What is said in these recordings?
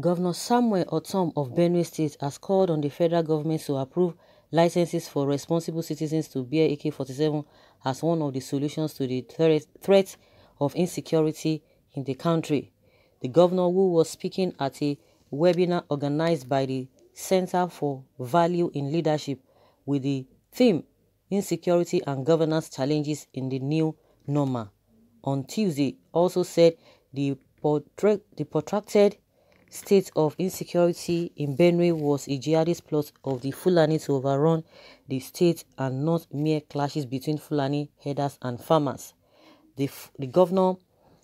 Governor Samuel Ortom of Benue State has called on the federal government to approve licenses for responsible citizens to bear AK-47 as one of the solutions to the threat of insecurity in the country. The governor, who was speaking at a webinar organized by the Center for Value in Leadership with the theme Insecurity and Governance Challenges in the New Normal on Tuesday, also said the protracted state of insecurity in Benue was a jihadist plot of the Fulani to overrun the state and not mere clashes between Fulani herders and farmers. The governor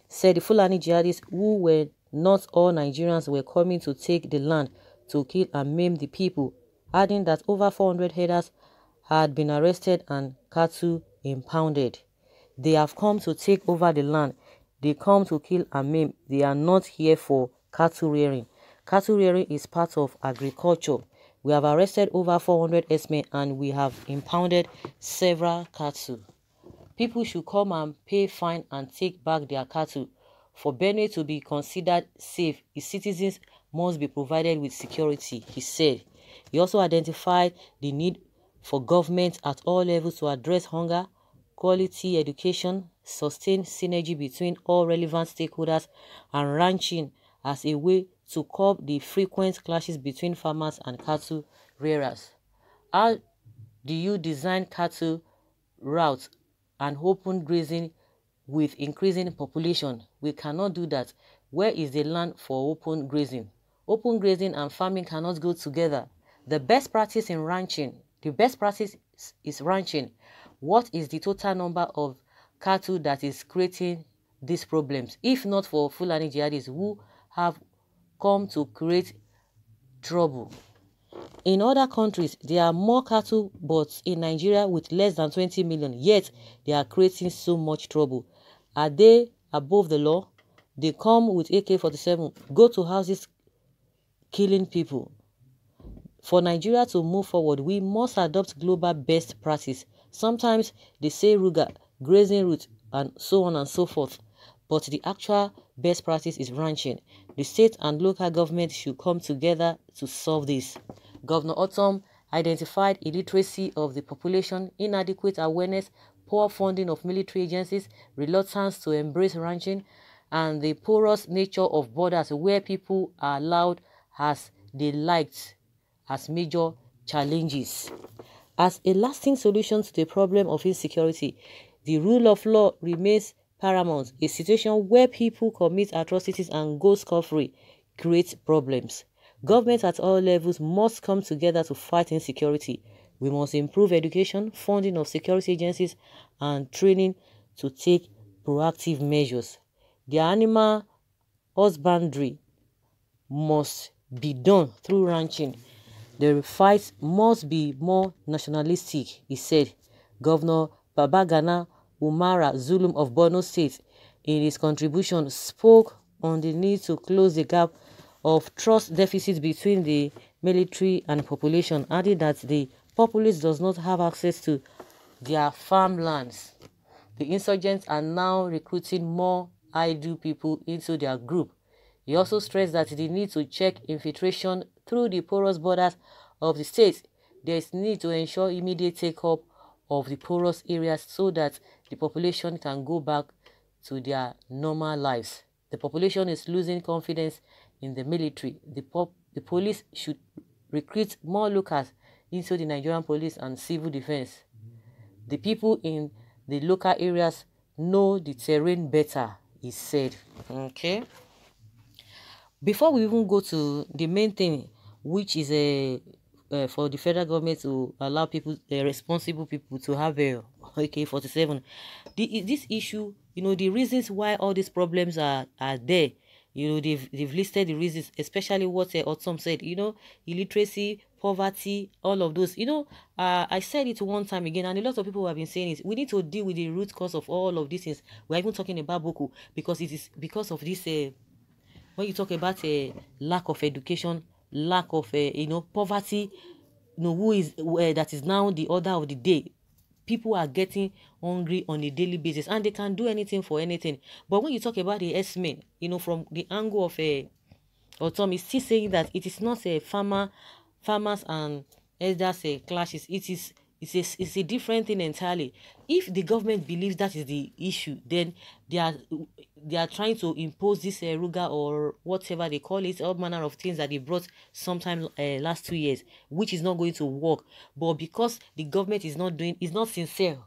said the Fulani jihadists, who were not all Nigerians, were coming to take the land to kill and maim the people, adding that over 400 herders had been arrested and cattle impounded. They have come to take over the land. They come to kill and maim. They are not here for cattle rearing. Cattle rearing is part of agriculture. We have arrested over 400 herdsmen and we have impounded several cattle. People should come and pay fine and take back their cattle. For Benue to be considered safe, its citizens must be provided with security, he said. He also identified the need for government at all levels to address hunger, quality education, sustain synergy between all relevant stakeholders, and ranching as a way to curb the frequent clashes between farmers and cattle rearers. How do you design cattle routes and open grazing with increasing population? We cannot do that. Where is the land for open grazing? Open grazing and farming cannot go together. The best practice in ranching, the best practice is ranching. What is the total number of cattle that is creating these problems, if not for Fulani jihadists who have come to create trouble? In other countries, there are more cattle, but in Nigeria with less than 20 million, yet they are creating so much trouble. Are they above the law? They come with AK-47, go to houses killing people. For Nigeria to move forward, we must adopt global best practice. Sometimes they say ruga, grazing route, and so on and so forth. But the actual best practice is ranching. The state and local government should come together to solve this. Governor Ortom identified illiteracy of the population, inadequate awareness, poor funding of military agencies, reluctance to embrace ranching, and the porous nature of borders where people are allowed as they liked as major challenges. As a lasting solution to the problem of insecurity, the rule of law remains paramount. A situation where people commit atrocities and go scot-free creates problems. Governments at all levels must come together to fight insecurity. We must improve education, funding of security agencies, and training to take proactive measures. The animal husbandry must be done through ranching. The fight must be more nationalistic, he said. Governor Babagana Umara Zulum of Borno State, in his contribution, spoke on the need to close the gap of trust deficit between the military and population, adding that the populace does not have access to their farmlands. The insurgents are now recruiting more idle people into their group. He also stressed that the need to check infiltration through the porous borders of the state. There is need to ensure immediate take-up of the porous areas so that the population can go back to their normal lives. The population is losing confidence in the military. The police should recruit more locals into the Nigerian police and civil defense. The people in the local areas know the terrain better, he said. Okay. Before we even go to the main thing, which is for the federal government to allow people, responsible people, to have a AK-47, this issue, the reasons why all these problems are there, they've listed the reasons, especially what Ortom said, illiteracy, poverty, all of those. I said it one time again, and a lot of people have been saying it. We need to deal with the root cause of all of these things. We're even talking about Boko, because it is because of this. When you talk about a lack of education, lack of poverty, that is now the order of the day. People are getting hungry on a daily basis, and they can do anything for anything. But when you talk about the S-men, from the angle of Otom is still saying that it is not a farmers and elders clashes. It's a different thing entirely. If the government believes that is the issue, then they are trying to impose this Ruga or whatever they call it, all manner of things that they brought sometime last 2 years, which is not going to work. But because the government is not sincere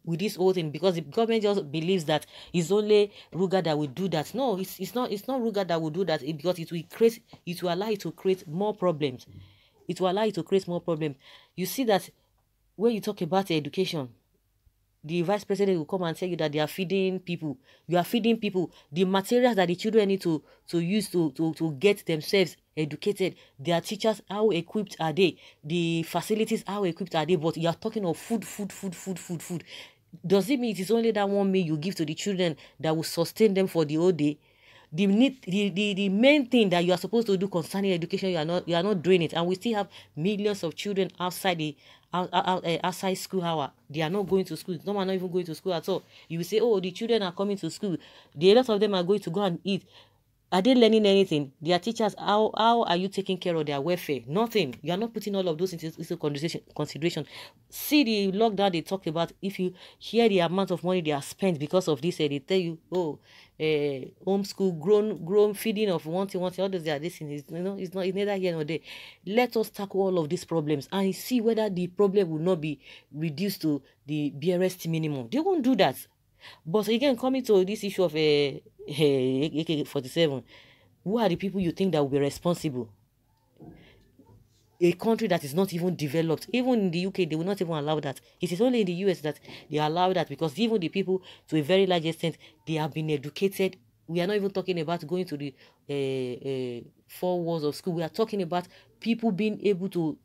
with this whole thing, because the government just believes that it's only Ruga that will do that. No, it's not Ruga that will do that, because it will allow it to create more problems. It will allow you to create more problems. You see that when you talk about education, the vice president will come and tell you that they are feeding people. You are feeding people. The materials that the children need to use to get themselves educated, their teachers, how equipped are they? The facilities, how equipped are they? But you are talking of food. Does it mean it is only that one meal you give to the children that will sustain them for the whole day? The main thing that you are supposed to do concerning education, you are not doing it, and we still have millions of children outside the outside school hour. They are not going to school. Some are not even going to school at all. You will say, oh, the children are coming to school. A lot of them are going to go and eat. Are they learning anything? Their teachers, how are you taking care of their welfare? Nothing. You are not putting all of those into consideration. See the lockdown they talk about. If you hear the amount of money they are spent because of this, they tell you, oh, homeschool, grown feeding of one thing, all those are this thing. It's neither here nor there. Let us tackle all of these problems and see whether the problem will not be reduced to the barest minimum. They won't do that. But again, coming to this issue of AK-47, who are the people you think that will be responsible? A country that is not even developed. Even in the UK, they will not even allow that. It is only in the US that they allow that, because even the people, to a very large extent, they have been educated. We are not even talking about going to the four walls of school. We are talking about people being able to,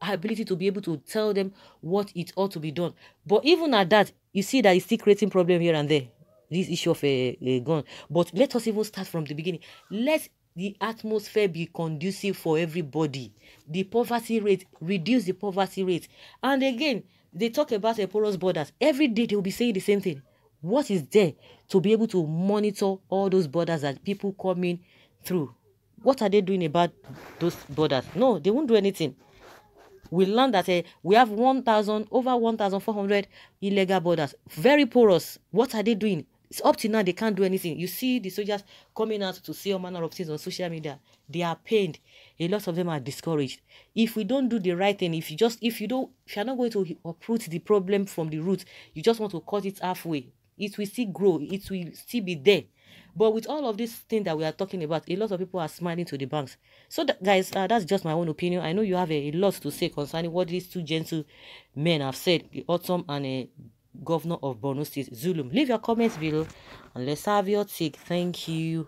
ability to be able to tell them what it ought to be done. But even at that, you see that it's still creating problem here and there. This issue of a gun. But let us even start from the beginning. Let the atmosphere be conducive for everybody. The poverty rate, reduce the poverty rate. And again, they talk about porous borders. Every day they will be saying the same thing. What is there to be able to monitor all those borders that people coming through? What are they doing about those borders? No, they won't do anything. We learned that we have over 1,400 illegal borders. Very porous. What are they doing? It's up to now, they can't do anything. You see the soldiers coming out to say all manner of things on social media. They are pained. A lot of them are discouraged. If we don't do the right thing, if you're not going to uproot the problem from the root, you just want to cut it halfway, it will still grow. It will still be there. But with all of this thing that we are talking about, a lot of people are smiling to the banks. So guys, that's just my own opinion. I know you have a lot to say concerning what these two gentle men have said, the Otom and Governor of Borno State, Zulum. Leave your comments below and let's have your take. Thank you.